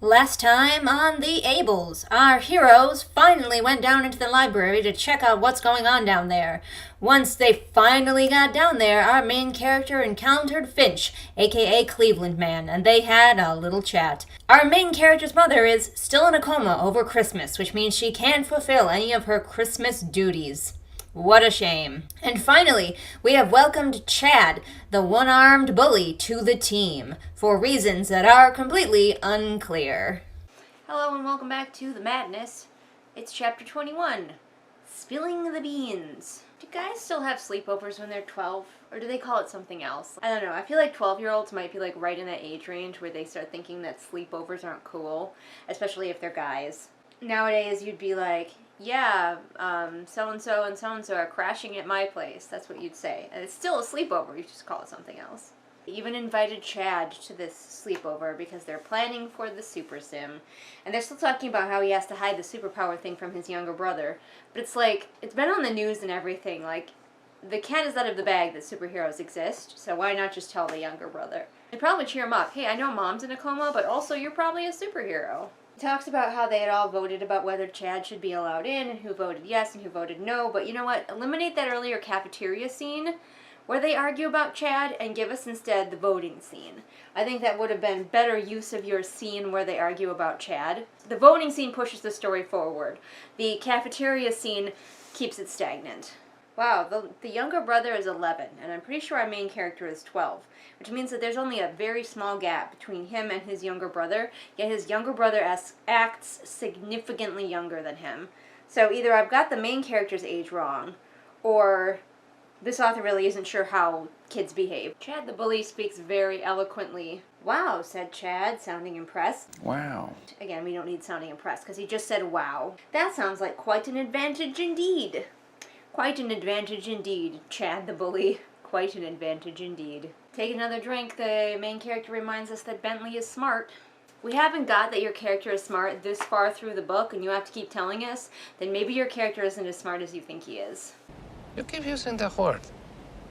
Last time on the Ables, our heroes finally went down into the library to check out what's going on down there. Once they finally got down there, our main character encountered Finch, aka Cleveland Man, and they had a little chat. Our main character's mother is still in a coma over Christmas, which means she can't fulfill any of her Christmas duties. What a shame. And finally, we have welcomed Chad, the one-armed bully, to the team, for reasons that are completely unclear. Hello and welcome back to The Madness. It's chapter 21, Spilling the Beans. Do guys still have sleepovers when they're 12? Or do they call it something else? I don't know. I feel like 12-year-olds might be like right in that age range where they start thinking that sleepovers aren't cool, especially if they're guys. Nowadays, you'd be like, yeah, so-and-so and so-and-so are crashing at my place. That's what you'd say. And it's still a sleepover, you just call it something else. They even invited Chad to this sleepover because they're planning for the super sim. And they're still talking about how he has to hide the superpower thing from his younger brother. But it's like, it's been on the news and everything, like, the cat is out of the bag that superheroes exist, so why not just tell the younger brother? It'd probably cheer him up. Hey, I know mom's in a coma, but also you're probably a superhero. Talks about how they had all voted about whether Chad should be allowed in and who voted yes and who voted no, but you know what? Eliminate that earlier cafeteria scene where they argue about Chad and give us instead the voting scene. I think that would have been better use of your scene where they argue about Chad. The voting scene pushes the story forward. The cafeteria scene keeps it stagnant. Wow, the younger brother is 11, and I'm pretty sure our main character is 12, which means that there's only a very small gap between him and his younger brother, yet his younger brother acts significantly younger than him. So either I've got the main character's age wrong, or this author really isn't sure how kids behave. Chad the bully speaks very eloquently. Wow, said Chad, sounding impressed. Wow. Again, we don't need sounding impressed, because he just said wow. That sounds like quite an advantage indeed. Quite an advantage indeed, Chad the bully. Quite an advantage indeed. Take another drink. The main character reminds us that Bentley is smart. We haven't got that your character is smart this far through the book, and you have to keep telling us, then maybe your character isn't as smart as you think he is. You keep using the word.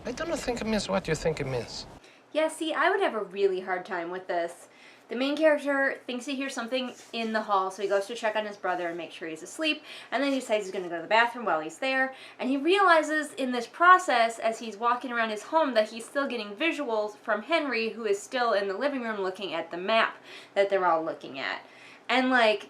I don't think it means what you think it means. Yeah, see, I would have a really hard time with this. The main character thinks he hears something in the hall, so he goes to check on his brother and make sure he's asleep, and then he decides he's going to go to the bathroom while he's there, and he realizes in this process, as he's walking around his home, that he's still getting visuals from Henry, who is still in the living room looking at the map that they're all looking at. And, like,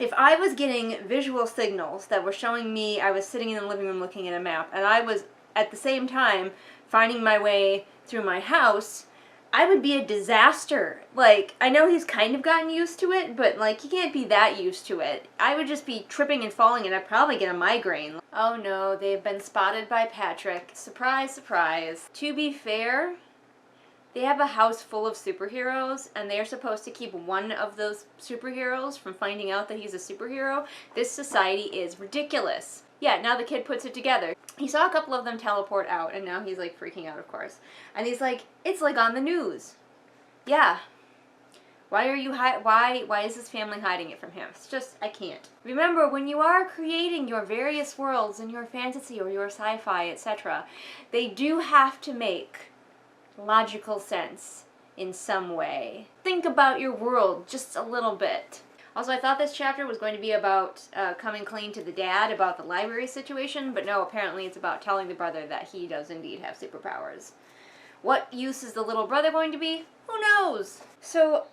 if I was getting visual signals that were showing me I was sitting in the living room looking at a map, and I was, at the same time, finding my way through my house, I would be a disaster. Like, I know he's kind of gotten used to it, but, like, he can't be that used to it. I would just be tripping and falling, and I'd probably get a migraine. Oh no, they've been spotted by Patrick. Surprise, surprise. To be fair, they have a house full of superheroes, and they're supposed to keep one of those superheroes from finding out that he's a superhero. This society is ridiculous. Yeah, now the kid puts it together. He saw a couple of them teleport out, and now he's, like, freaking out, of course. And he's like, it's, like, on the news. Yeah. Why are you why is this family hiding it from him? It's just, I can't. Remember, when you are creating your various worlds and your fantasy or your sci-fi, etc., they do have to make logical sense in some way. Think about your world just a little bit. Also, I thought this chapter was going to be about coming clean to the dad about the library situation, but no, apparently it's about telling the brother that he does indeed have superpowers. What use is the little brother going to be? Who knows? So,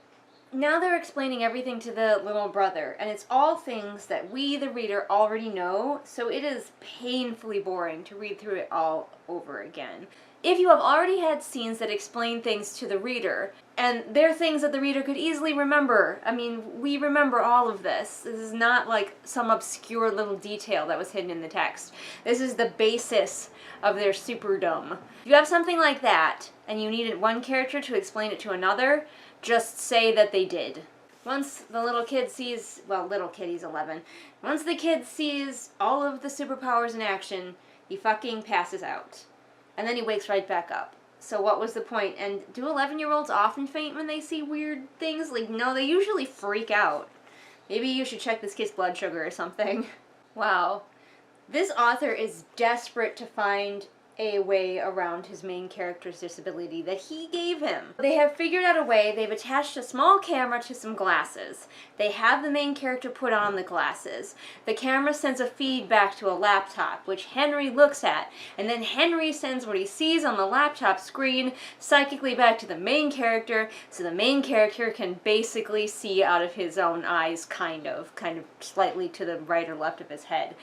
now they're explaining everything to the little brother, and it's all things that we, the reader, already know, so it is painfully boring to read through it all over again. If you have already had scenes that explain things to the reader, and they're things that the reader could easily remember, I mean, we remember all of this. This is not like some obscure little detail that was hidden in the text. This is the basis of their superdom. If you have something like that, and you needed one character to explain it to another, just say that they did. Once the little kid sees, well, little kid, he's 11. Once the kid sees all of the superpowers in action, he fucking passes out. And then he wakes right back up. So what was the point? And do 11-year-olds often faint when they see weird things? Like, no, they usually freak out. Maybe you should check this kid's blood sugar or something. Wow. This author is desperate to find a way around his main character's disability that he gave him. They have figured out a way. They've attached a small camera to some glasses. They have the main character put on the glasses. The camera sends a feed back to a laptop, which Henry looks at, and then Henry sends what he sees on the laptop screen psychically back to the main character, so the main character can basically see out of his own eyes, kind of slightly to the right or left of his head,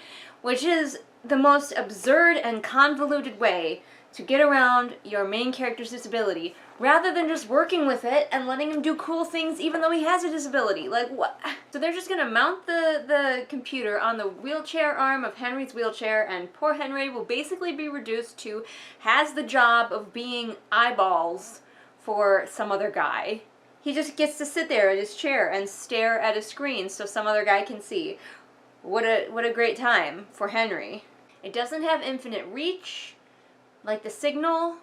which is the most absurd and convoluted way to get around your main character's disability, rather than just working with it and letting him do cool things even though he has a disability. Like, what? So they're just gonna mount the computer on the wheelchair arm of Henry's wheelchair, and poor Henry will basically be reduced to has the job of being eyeballs for some other guy. He just gets to sit there in his chair and stare at a screen so some other guy can see. What a great time for Henry. It doesn't have infinite reach, like the signal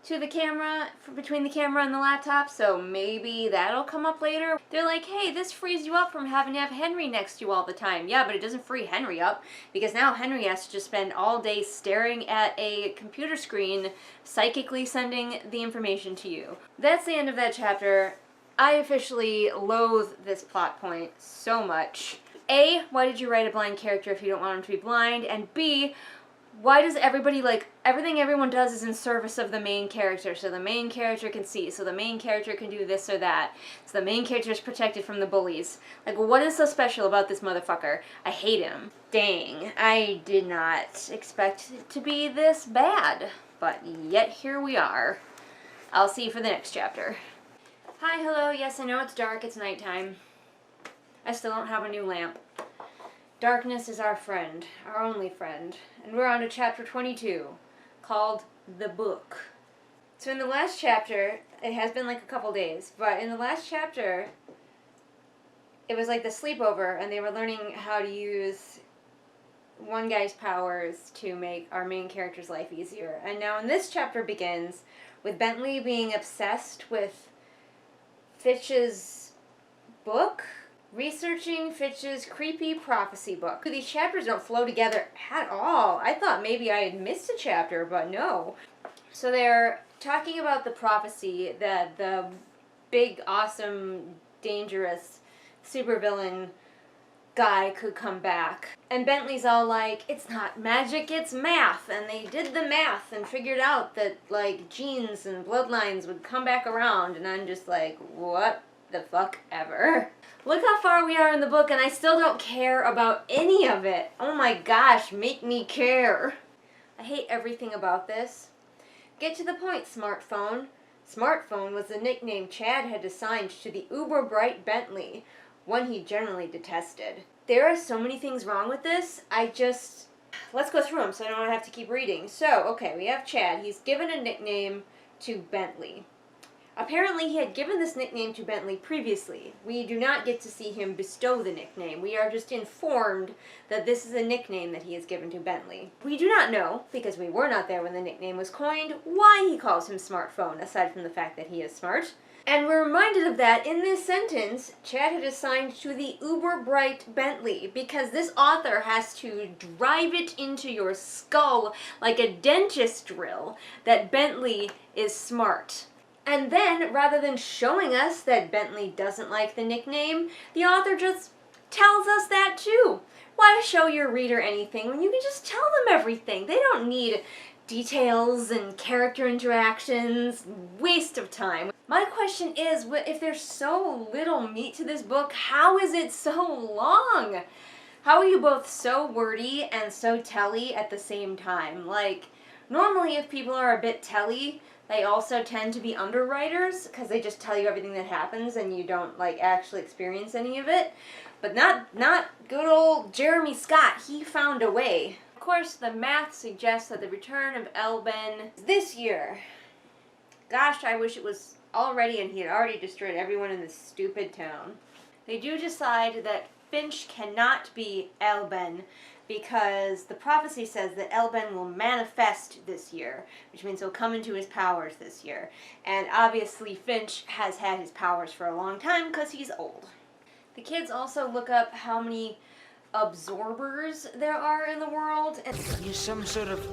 to the camera, between the camera and the laptop, so maybe that'll come up later. They're like, hey, this frees you up from having to have Henry next to you all the time. Yeah, but it doesn't free Henry up, because now Henry has to just spend all day staring at a computer screen, psychically sending the information to you. That's the end of that chapter. I officially loathe this plot point so much. A, why did you write a blind character if you don't want him to be blind? And B, why does everybody, like, everything everyone does is in service of the main character, so the main character can see, so the main character can do this or that, so the main character is protected from the bullies. Like, what is so special about this motherfucker? I hate him. Dang, I did not expect it to be this bad, but yet here we are. I'll see you for the next chapter. Hi, hello, yes, I know it's dark, it's nighttime. I still don't have a new lamp. Darkness is our friend, our only friend, and we're on to chapter 22, called The Book. So in the last chapter, it has been like a couple days, but in the last chapter, it was like the sleepover, and they were learning how to use one guy's powers to make our main character's life easier. And now in this chapter begins with Bentley being obsessed with Fitch's book, researching Fitch's creepy prophecy book. These chapters don't flow together at all. I thought maybe I had missed a chapter, but no. So they're talking about the prophecy that the big, awesome, dangerous supervillain guy could come back. And Bentley's all like, it's not magic, it's math. And they did the math and figured out that, like, genes and bloodlines would come back around. And I'm just like, what the fuck ever? Look how far we are in the book, and I still don't care about any of it. Oh my gosh, make me care. I hate everything about this. Get to the point, smartphone. Smartphone was the nickname Chad had assigned to the uber-bright Bentley, one he generally detested. There are so many things wrong with this, let's go through them so I don't have to keep reading. So, okay, we have Chad. He's given a nickname to Bentley. Apparently, he had given this nickname to Bentley previously. We do not get to see him bestow the nickname. We are just informed that this is a nickname that he has given to Bentley. We do not know, because we were not there when the nickname was coined, why he calls him Smartphone, aside from the fact that he is smart. And we're reminded of that in this sentence Chad had assigned to the uber-bright Bentley, because this author has to drive it into your skull like a dentist drill that Bentley is smart. And then, rather than showing us that Bentley doesn't like the nickname, the author just tells us that too. Why show your reader anything when you can just tell them everything? They don't need details and character interactions. Waste of time. My question is, if there's so little meat to this book, how is it so long? How are you both so wordy and so telly at the same time? Like, normally if people are a bit telly, they also tend to be underwriters, because they just tell you everything that happens and you don't, like, actually experience any of it. But not good old Jeremy Scott. He found a way. Of course, the math suggests that the return of Elben is this year. Gosh, I wish it was already and he had already destroyed everyone in this stupid town. They do decide that Finch cannot be Elben, because the prophecy says that Elben will manifest this year, which means he'll come into his powers this year. And obviously Finch has had his powers for a long time because he's old. The kids also look up how many absorbers there are in the world. Are you some sort of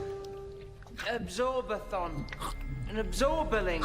Absorbathon. An absorberling.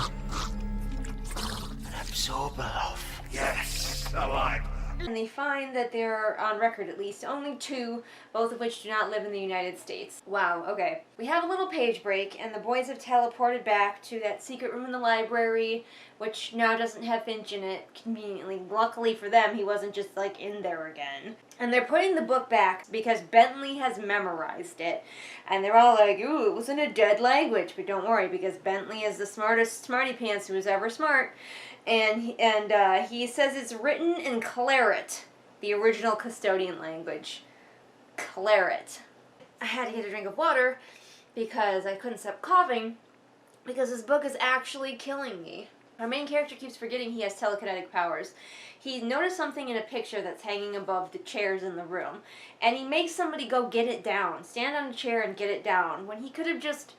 An absorber off. Yes, I like that. And they find that there are, on record at least, only 2, both of which do not live in the United States. Wow, okay. We have a little page break, and the boys have teleported back to that secret room in the library, which now doesn't have Finch in it, conveniently. Luckily for them, he wasn't just, like, in there again. And they're putting the book back because Bentley has memorized it. And they're all like, ooh, it was in a dead language. But don't worry, because Bentley is the smartest smarty pants who was ever smart. And he says it's written in claret, the original custodian language. Claret. I had to get a drink of water because I couldn't stop coughing because this book is actually killing me. Our main character keeps forgetting he has telekinetic powers. He noticed something in a picture that's hanging above the chairs in the room, and he makes somebody go get it down, stand on a chair and get it down, when he could have just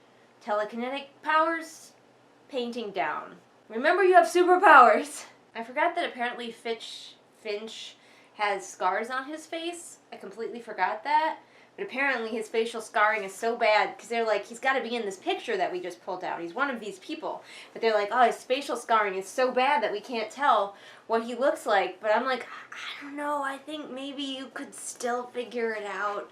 telekinetic powers, painting down. Remember, you have superpowers! I forgot that apparently Finch has scars on his face. I completely forgot that. But apparently his facial scarring is so bad, because they're like, he's got to be in this picture that we just pulled out. He's one of these people. But they're like, oh, his facial scarring is so bad that we can't tell what he looks like. But I'm like, I don't know. I think maybe you could still figure it out.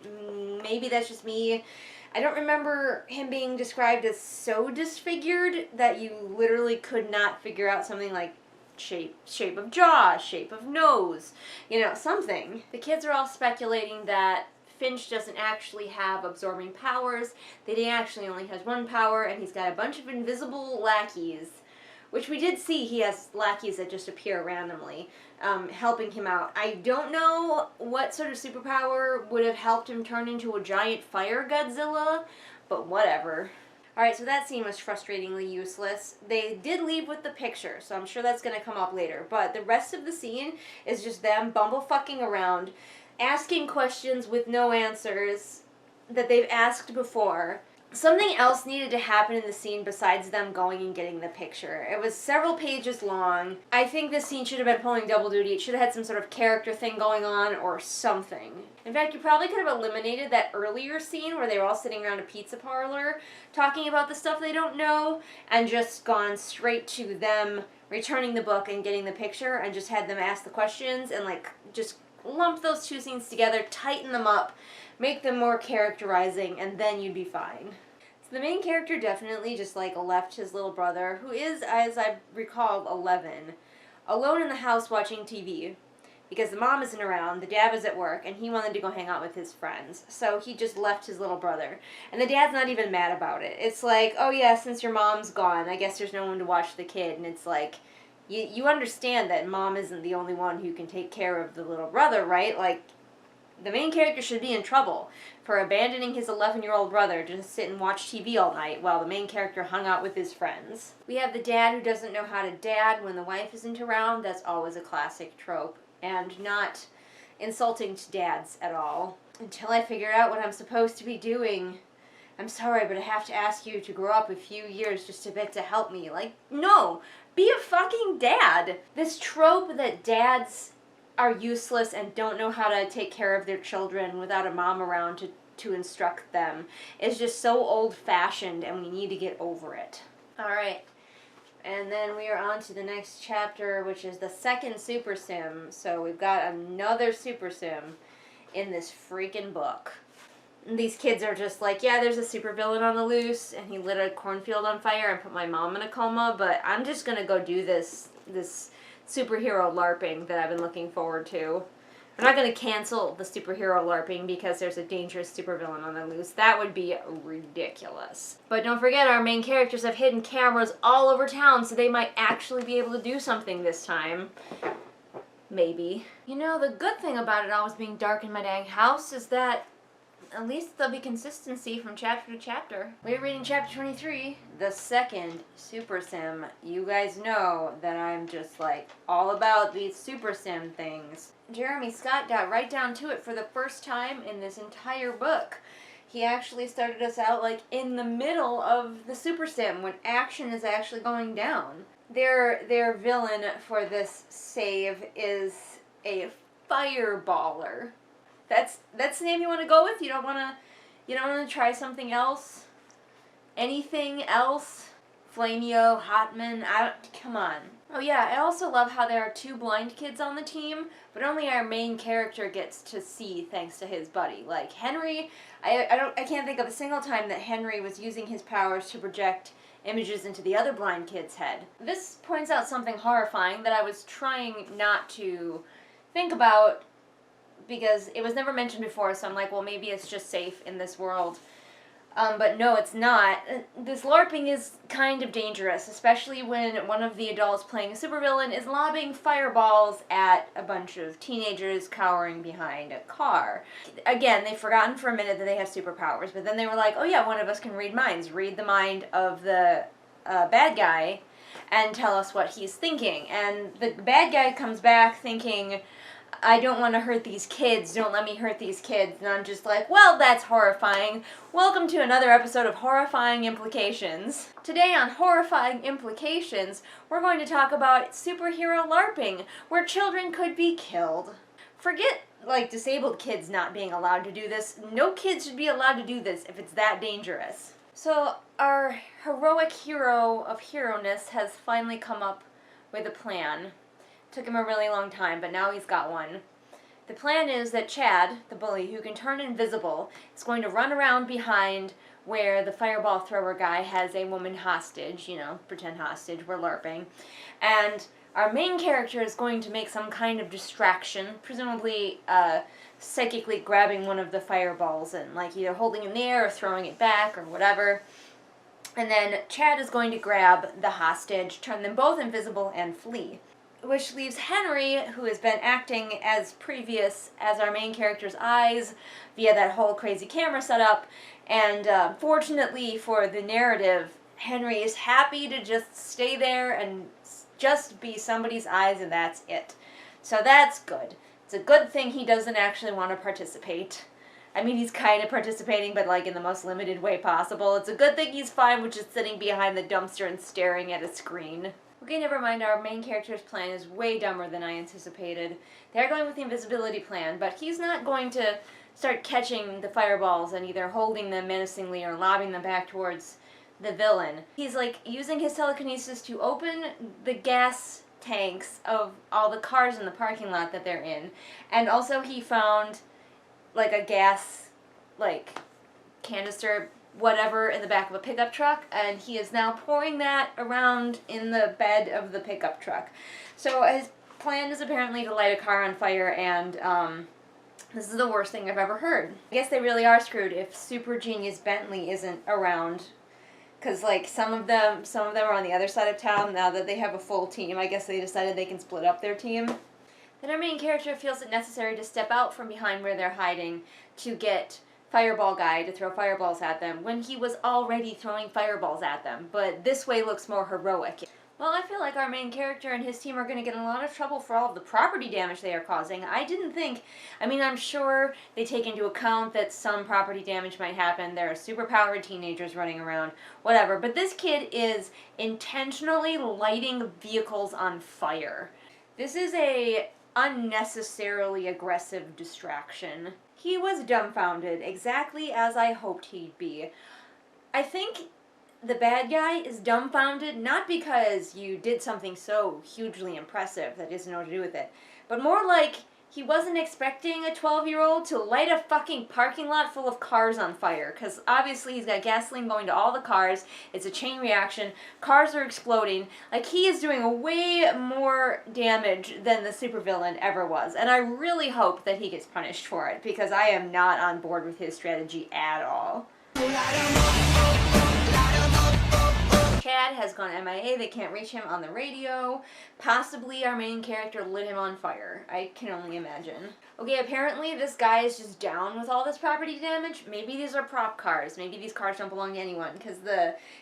Maybe that's just me. I don't remember him being described as so disfigured that you literally could not figure out something like shape of jaw, shape of nose, something. The kids are all speculating that Finch doesn't actually have absorbing powers, that he actually only has one power, and he's got a bunch of invisible lackeys, which we did see he has lackeys that just appear randomly, helping him out. I don't know what sort of superpower would have helped him turn into a giant fire Godzilla, but whatever. Alright, so that scene was frustratingly useless. They did leave with the picture, so I'm sure that's going to come up later, but the rest of the scene is just them bumblefucking around, asking questions with no answers that they've asked before. Something else needed to happen in the scene besides them going and getting the picture. It was several pages long. I think this scene should have been pulling double duty. It should have had some sort of character thing going on or something. In fact, you probably could have eliminated that earlier scene where they were all sitting around a pizza parlor talking about the stuff they don't know and just gone straight to them returning the book and getting the picture and just had them ask the questions and just lump those 2 scenes together, tighten them up, make them more characterizing, and then you'd be fine. So the main character definitely just left his little brother, who is, as I recall, 11, alone in the house watching TV. Because the mom isn't around, the dad was at work, and he wanted to go hang out with his friends. So he just left his little brother. And the dad's not even mad about it. It's like, oh yeah, since your mom's gone, I guess there's no one to watch the kid. And it's like, you understand that mom isn't the only one who can take care of the little brother, right? The main character should be in trouble for abandoning his 11-year-old brother to just sit and watch TV all night while the main character hung out with his friends. We have the dad who doesn't know how to dad when the wife isn't around. That's always a classic trope, and not insulting to dads at all. Until I figure out what I'm supposed to be doing. I'm sorry, but I have to ask you to grow up a few years just a bit to help me. No! Be a fucking dad! This trope that dads are useless and don't know how to take care of their children without a mom around to instruct them is just so old-fashioned, and we need to get over it. Alright. And then we are on to the next chapter, which is the second Super Sim. So we've got another Super Sim in this freaking book. And these kids are just like, yeah, there's a supervillain on the loose, and he lit a cornfield on fire and put my mom in a coma, but I'm just gonna go do this superhero LARPing that I've been looking forward to. I'm not gonna cancel the superhero LARPing because there's a dangerous supervillain on the loose. That would be ridiculous. But don't forget, our main characters have hidden cameras all over town, so they might actually be able to do something this time. Maybe. The good thing about it always being dark in my dang house is that at least there'll be consistency from chapter to chapter. We're reading chapter 23, the second Super Sim. You guys know that I'm just all about these Super Sim things. Jeremy Scott got right down to it for the first time in this entire book. He actually started us out in the middle of the Super Sim when action is actually going down. Their villain for this save is a fireballer. That's the name you want to go with? You don't want to try something else? Anything else? Flamio, Hotman, come on. Oh yeah, I also love how there are 2 blind kids on the team, but only our main character gets to see thanks to his buddy. Like Henry, I can't think of a single time that Henry was using his powers to project images into the other blind kid's head. This points out something horrifying that I was trying not to think about because it was never mentioned before, so I'm like, well, maybe it's just safe in this world. But no, it's not. This LARPing is kind of dangerous, especially when one of the adults playing a supervillain is lobbing fireballs at a bunch of teenagers cowering behind a car. Again, they've forgotten for a minute that they have superpowers, but then they were like, oh yeah, one of us can read minds. Read the mind of the bad guy and tell us what he's thinking. And the bad guy comes back thinking, I don't want to hurt these kids, don't let me hurt these kids. And I'm just like, well, that's horrifying. Welcome to another episode of Horrifying Implications. Today on Horrifying Implications, we're going to talk about superhero LARPing, where children could be killed. Forget, like, disabled kids not being allowed to do this. No kids should be allowed to do this if it's that dangerous. So, our heroic hero of hero-ness has finally come up with a plan. Took him a really long time, but now he's got one. The plan is that Chad, the bully, who can turn invisible, is going to run around behind where the fireball thrower guy has a woman hostage, you know, pretend hostage, we're LARPing. And our main character is going to make some kind of distraction, presumably psychically grabbing one of the fireballs and like either holding it in the air or throwing it back or whatever. And then Chad is going to grab the hostage, turn them both invisible, and flee. Which leaves Henry, who has been acting as previous as our main character's eyes via that whole crazy camera setup. And fortunately for the narrative, Henry is happy to just stay there and just be somebody's eyes, and that's it. So that's good. It's a good thing he doesn't actually want to participate. I mean, he's kind of participating, but like in the most limited way possible. It's a good thing he's fine with just sitting behind the dumpster and staring at a screen. Okay, never mind, our main character's plan is way dumber than I anticipated. They're going with the invisibility plan, but he's not going to start catching the fireballs and either holding them menacingly or lobbing them back towards the villain. He's like using his telekinesis to open the gas tanks of all the cars in the parking lot that they're in. And also he found like a gas, like, canister whatever in the back of a pickup truck, and he is now pouring that around in the bed of the pickup truck. So his plan is apparently to light a car on fire, and this is the worst thing I've ever heard. I guess they really are screwed if Super Genius Bentley isn't around, because like some of them are on the other side of town now that they have a full team. I guess they decided they can split up their team. Then our main character feels it necessary to step out from behind where they're hiding to get Fireball Guy to throw fireballs at them when he was already throwing fireballs at them, but this way looks more heroic. Well, I feel like our main character and his team are going to get in a lot of trouble for all of the property damage they are causing. I mean, I'm sure they take into account that some property damage might happen. There are superpowered teenagers running around, whatever, but this kid is intentionally lighting vehicles on fire. This is a unnecessarily aggressive distraction. He was dumbfounded, exactly as I hoped he'd be. I think the bad guy is dumbfounded not because you did something so hugely impressive that he doesn't know what to do with it, but more like he wasn't expecting a 12-year-old to light a fucking parking lot full of cars on fire, because obviously he's got gasoline going to all the cars, it's a chain reaction, cars are exploding, like he is doing way more damage than the supervillain ever was, and I really hope that he gets punished for it, because I am not on board with his strategy at all. Chad has gone MIA, they can't reach him on the radio. Possibly our main character lit him on fire. I can only imagine. Okay, apparently this guy is just down with all this property damage. Maybe these are prop cars. Maybe these cars don't belong to anyone, because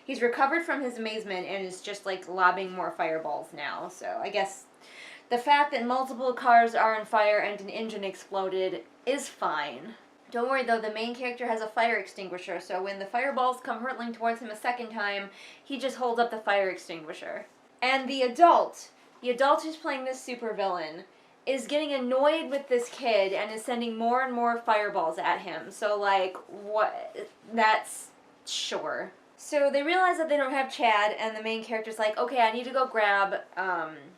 he's recovered from his amazement and is just like lobbing more fireballs now. So I guess the fact that multiple cars are on fire and an engine exploded is fine. Don't worry though, the main character has a fire extinguisher, so when the fireballs come hurtling towards him a second time, he just holds up the fire extinguisher. And the adult who's playing this supervillain, is getting annoyed with this kid and is sending more and more fireballs at him. So like, what, that's, sure. So they realize that they don't have Chad, and the main character's like, okay, I need to go grab,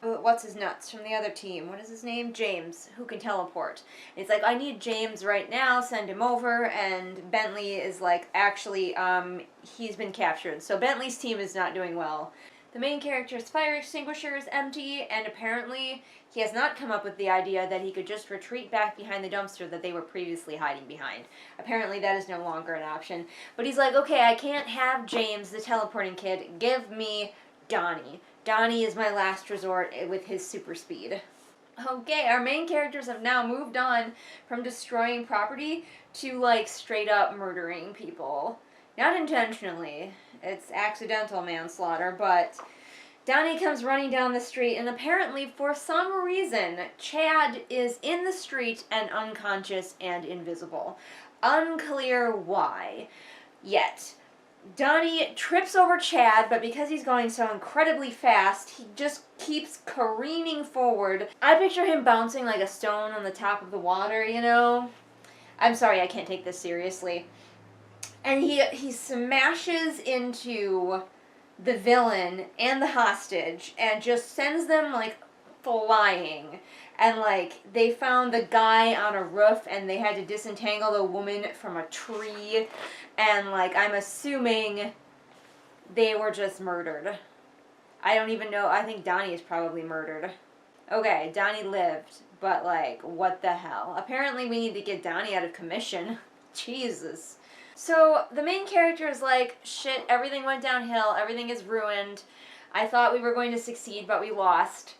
what's his nuts from the other team? What is his name? James, who can teleport. And he's like, I need James right now, send him over, and Bentley is like, actually, he's been captured. So Bentley's team is not doing well. The main character's fire extinguisher is empty, and apparently he has not come up with the idea that he could just retreat back behind the dumpster that they were previously hiding behind. Apparently that is no longer an option. But he's like, okay, I can't have James, the teleporting kid. Give me Donnie. Donnie is my last resort with his super speed. Okay, our main characters have now moved on from destroying property to, like, straight up murdering people. Not intentionally. It's accidental manslaughter, but Donnie comes running down the street, and apparently, for some reason, Chad is in the street and unconscious and invisible. Unclear why. Yet, Donnie trips over Chad, but because he's going so incredibly fast, he just keeps careening forward. I picture him bouncing like a stone on the top of the water, you know? I'm sorry, I can't take this seriously. And he smashes into the villain and the hostage and just sends them, like, flying. And, like, they found the guy on a roof and they had to disentangle the woman from a tree. And, like, I'm assuming they were just murdered. I don't even know. I think Donnie is probably murdered. Okay, Donnie lived, but, like, what the hell? Apparently we need to get Donnie out of commission. Jesus. So the main character is like, shit, everything went downhill, everything is ruined. I thought we were going to succeed, but we lost.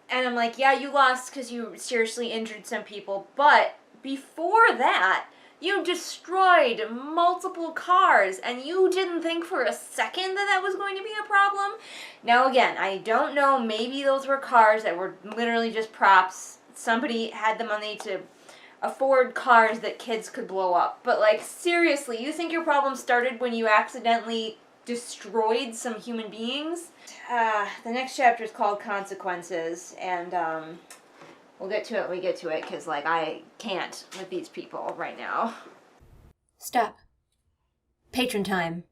And I'm like, yeah, you lost because you seriously injured some people, but before that, you destroyed multiple cars, and you didn't think for a second that that was going to be a problem? Now again, I don't know, maybe those were cars that were literally just props. Somebody had the money to afford cars that kids could blow up. But, like, seriously, you think your problem started when you accidentally destroyed some human beings? The next chapter is called Consequences, and, we'll get to it when we get to it, because, like, I can't with these people right now. Stop. Patron time.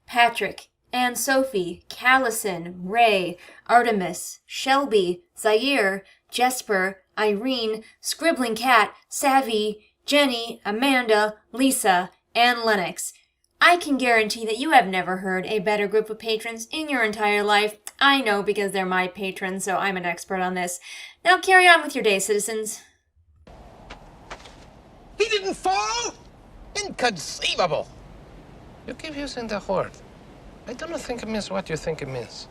Patrick, Anne Sophie, Callison, Ray, Artemis, Shelby, Zaire, Jesper, Irene, Scribbling Cat, Savvy, Jenny, Amanda, Lisa, and Lennox. I can guarantee that you have never heard a better group of patrons in your entire life. I know because they're my patrons, so I'm an expert on this. Now carry on with your day, citizens. He didn't fall? Inconceivable. You keep using the word. I don't think it means what you think it means.